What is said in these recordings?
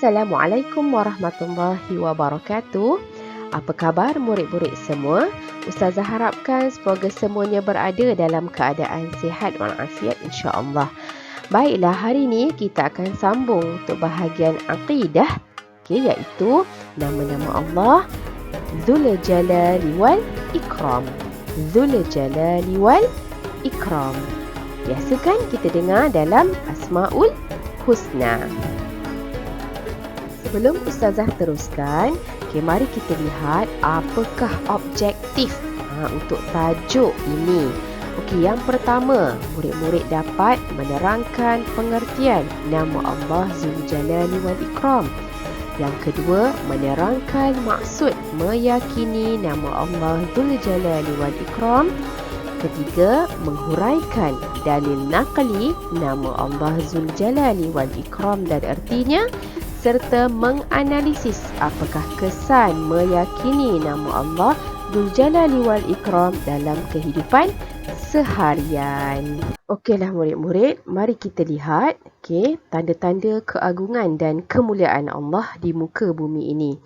Assalamualaikum warahmatullahi wabarakatuh. Apa khabar murid-murid semua? Ustazah harapkan semoga semuanya berada dalam keadaan sihat walafiat insya-Allah. Baiklah, hari ini kita akan sambung untuk bahagian akidah, iaitu nama-nama Allah Zul Jalaali Wal Ikram. Zul Jalaali Wal Ikram. Biasa kan kita dengar dalam Asmaul Husna. Sebelum Ustazah teruskan, mari kita lihat apakah objektif untuk tajuk ini. Yang pertama, murid-murid dapat menerangkan pengertian nama Allah Zul Jalaali Wal Ikram. Yang kedua, menerangkan maksud meyakini nama Allah Zul Jalaali Wal Ikram. Ketiga, menghuraikan dalil naqli nama Allah Zul Jalaali Wal Ikram dan artinya, serta menganalisis apakah kesan meyakini nama Allah Zul Jalaali Wal Ikram dalam kehidupan seharian. Okeylah murid-murid, mari kita lihat tanda-tanda keagungan dan kemuliaan Allah di muka bumi ini.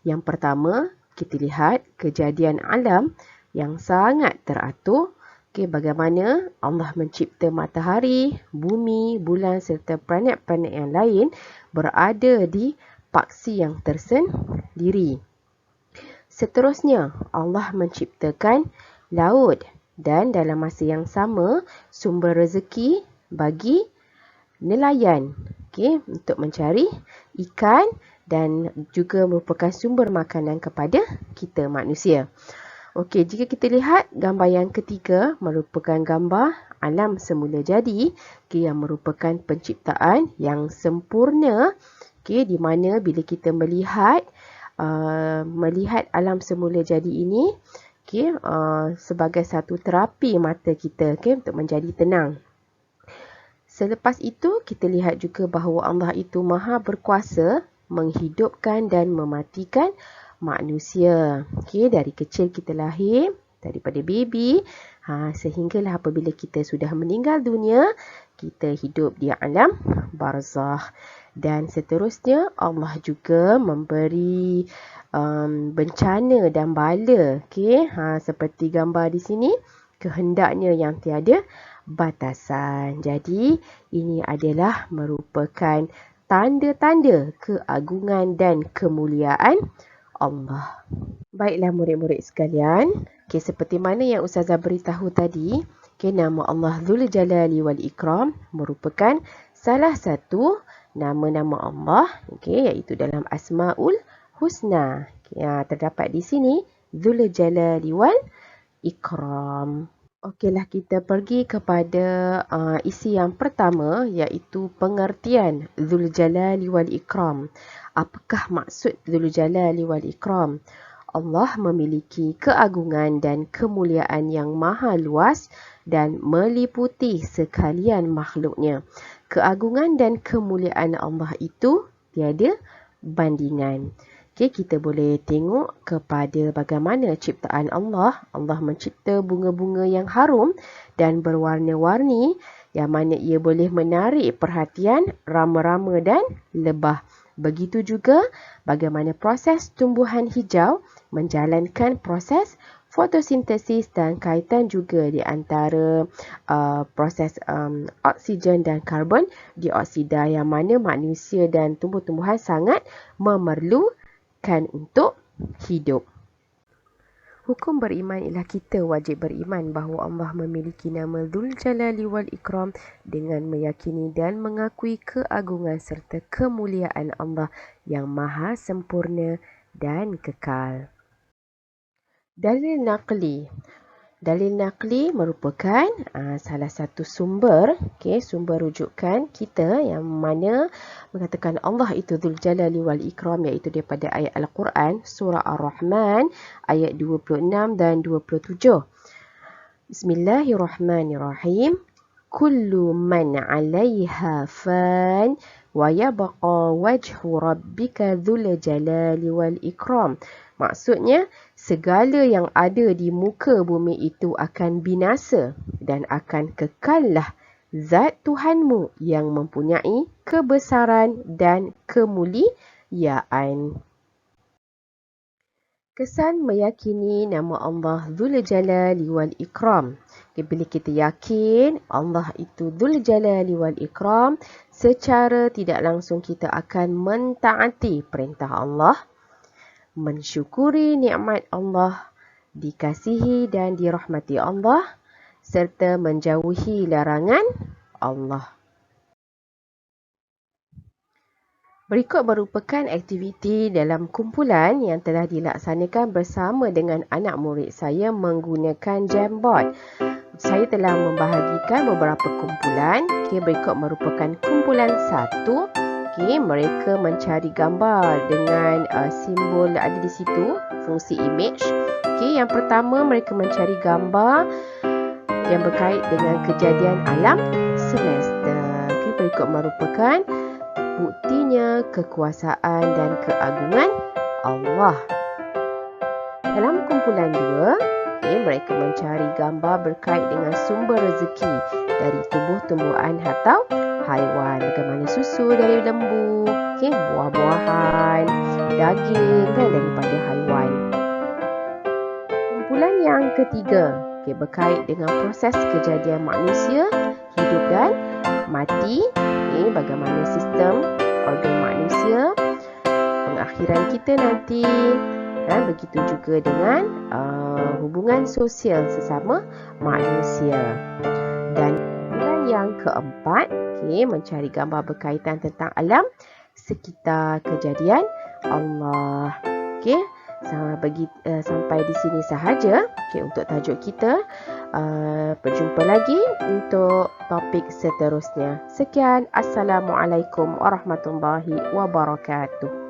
Yang pertama, kita lihat kejadian alam yang sangat teratur. Bagaimana Allah mencipta matahari, bumi, bulan serta planet-planet yang lain berada di paksi yang tersendiri. Seterusnya, Allah menciptakan laut dan dalam masa yang sama sumber rezeki bagi nelayan untuk mencari ikan dan juga merupakan sumber makanan kepada kita manusia. Jika kita lihat gambar yang ketiga merupakan gambar alam semula jadi, yang merupakan penciptaan yang sempurna, di mana bila kita melihat alam semula jadi ini sebagai satu terapi mata kita untuk menjadi tenang. Selepas itu kita lihat juga bahawa Allah itu Maha berkuasa menghidupkan dan mematikan manusia. Dari kecil kita lahir, daripada baby, sehinggalah apabila kita sudah meninggal dunia, kita hidup di alam barzakh. Dan seterusnya Allah juga memberi bencana dan bala, seperti gambar di sini, kehendaknya yang tiada batasan. Jadi ini adalah merupakan tanda-tanda keagungan dan kemuliaan Allah. Baiklah murid-murid sekalian, seperti mana yang Ustazah beritahu tadi, nama Allah Zul Jalaali Wal Ikram merupakan salah satu nama-nama Allah, iaitu dalam Asmaul Husna. Terdapat di sini Zul Jalaali Wal Ikram. Kita pergi kepada isi yang pertama, iaitu pengertian Zul Jalaali Wal Ikram. Apakah maksud Zul Jalaali Wal Ikram? Allah memiliki keagungan dan kemuliaan yang maha luas dan meliputi sekalian makhluknya. Keagungan dan kemuliaan Allah itu tiada bandingan. Kita boleh tengok kepada bagaimana ciptaan Allah. Allah mencipta bunga-bunga yang harum dan berwarna-warni, yang mana ia boleh menarik perhatian rama-rama dan lebah. Begitu juga bagaimana proses tumbuhan hijau menjalankan proses fotosintesis dan kaitan juga di antara proses oksigen dan karbon dioksida, yang mana manusia dan tumbuh-tumbuhan sangat memerlukan untuk hidup. Hukum beriman ialah kita wajib beriman bahawa Allah memiliki nama Zul Jalaali Wal Ikram dengan meyakini dan mengakui keagungan serta kemuliaan Allah yang maha sempurna dan kekal. Dalil naqli. Dalil naqli merupakan salah satu sumber, sumber rujukan kita yang mana mengatakan Allah itu Zul Jalaali Wal Ikram, iaitu daripada ayat Al-Quran surah Ar-Rahman ayat 26 dan 27. Bismillahirrahmanirrahim. Kullu man 'alaiha fan wa yabqa wajhu rabbika Zul Jalaali Wal Ikram. Maksudnya, segala yang ada di muka bumi itu akan binasa dan akan kekallah zat Tuhanmu yang mempunyai kebesaran dan kemuliaan. Kesan meyakini nama Allah Zul Jalaali Wal Ikram. Bila kita yakin Allah itu Zul Jalaali Wal Ikram, secara tidak langsung kita akan mentaati perintah Allah, mensyukuri nikmat Allah, dikasihi dan dirahmati Allah, serta menjauhi larangan Allah. Berikut merupakan aktiviti dalam kumpulan yang telah dilaksanakan bersama dengan anak murid saya menggunakan Jamboard. Saya telah membahagikan beberapa kumpulan. Berikut merupakan kumpulan 1. Mereka mencari gambar dengan simbol ada di situ, fungsi image. Yang pertama, mereka mencari gambar yang berkait dengan kejadian alam semesta. Berikut merupakan buktinya kekuasaan dan keagungan Allah. Dalam kumpulan 2, mereka mencari gambar berkait dengan sumber rezeki dari tumbuh-tumbuhan atau haiwan. Bagaimana susu dari lembu, buah-buahan, daging daripada haiwan. Kumpulan yang ketiga, berkait dengan proses kejadian manusia, hidup dan mati. Bagaimana sistem organ manusia, pengakhiran kita nanti, dan begitu juga dengan hubungan sosial sesama manusia. Dan kumpulan yang keempat, mencari gambar berkaitan tentang alam sekitar kejadian Allah. Sampai di sini sahaja untuk tajuk kita. Berjumpa lagi untuk topik seterusnya. Sekian. Assalamualaikum warahmatullahi wabarakatuh.